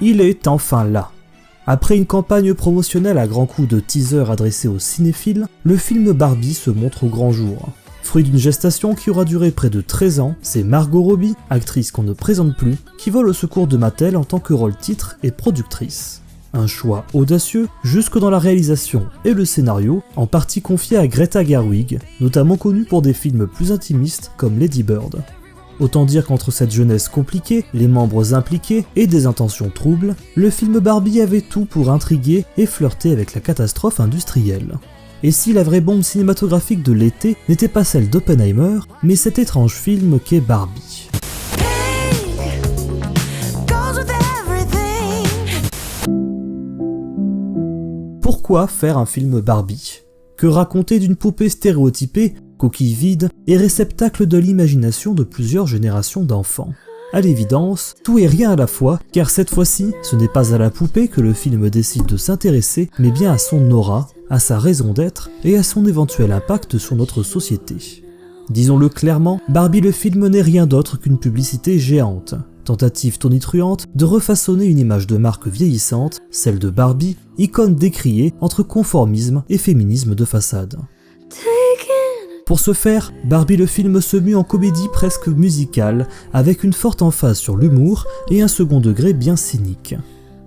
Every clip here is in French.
Il est enfin là. Après une campagne promotionnelle à grands coups de teaser adressés aux cinéphiles, le film Barbie se montre au grand jour. Fruit d'une gestation qui aura duré près de 13 ans, c'est Margot Robbie, actrice qu'on ne présente plus, qui vole au secours de Mattel en tant que rôle-titre et productrice. Un choix audacieux jusque dans la réalisation et le scénario, en partie confié à Greta Gerwig, notamment connue pour des films plus intimistes comme Lady Bird. Autant dire qu'entre cette jeunesse compliquée, les membres impliqués et des intentions troubles, le film Barbie avait tout pour intriguer et flirter avec la catastrophe industrielle. Et si la vraie bombe cinématographique de l'été n'était pas celle d'Oppenheimer, mais cet étrange film qu'est Barbie. Pourquoi faire un film Barbie ? Que raconter d'une poupée stéréotypée, coquille vide et réceptacle de l'imagination de plusieurs générations d'enfants ? À l'évidence, tout et rien à la fois, car cette fois-ci, ce n'est pas à la poupée que le film décide de s'intéresser, mais bien à son aura, à sa raison d'être et à son éventuel impact sur notre société. Disons-le clairement, Barbie le film n'est rien d'autre qu'une publicité géante. Tentative tonitruante de refaçonner une image de marque vieillissante, celle de Barbie, icône décriée entre conformisme et féminisme de façade. Pour ce faire, Barbie le film se mue en comédie presque musicale, avec une forte emphase sur l'humour et un second degré bien cynique.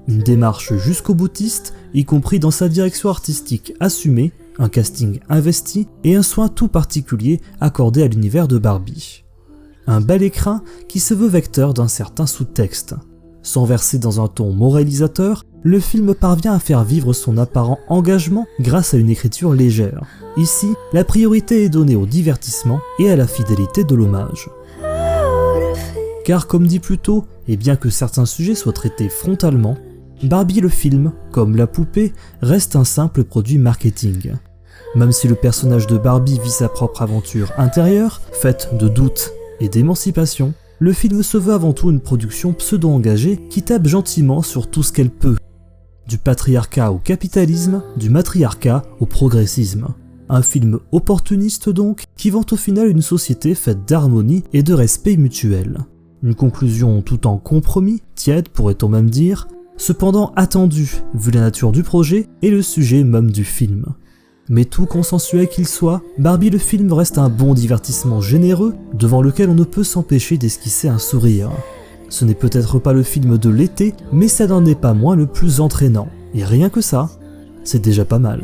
Une démarche jusqu'au boutiste, y compris dans sa direction artistique assumée, un casting investi et un soin tout particulier accordé à l'univers de Barbie. Un bel écrin qui se veut vecteur d'un certain sous-texte. Sans verser dans un ton moralisateur, le film parvient à faire vivre son apparent engagement grâce à une écriture légère. Ici, la priorité est donnée au divertissement et à la fidélité de l'hommage. Car comme dit plus tôt, et bien que certains sujets soient traités frontalement, Barbie le film, comme la poupée, reste un simple produit marketing. Même si le personnage de Barbie vit sa propre aventure intérieure, faite de doutes et d'émancipation, le film se veut avant tout une production pseudo-engagée qui tape gentiment sur tout ce qu'elle peut. Du patriarcat au capitalisme, du matriarcat au progressisme. Un film opportuniste donc, qui vante au final une société faite d'harmonie et de respect mutuel. Une conclusion tout en compromis, tiède pourrait-on même dire, cependant attendue vu la nature du projet et le sujet même du film. Mais tout consensuel qu'il soit, Barbie le film reste un bon divertissement généreux devant lequel on ne peut s'empêcher d'esquisser un sourire. Ce n'est peut-être pas le film de l'été, mais ça n'en est pas moins le plus entraînant. Et rien que ça, c'est déjà pas mal.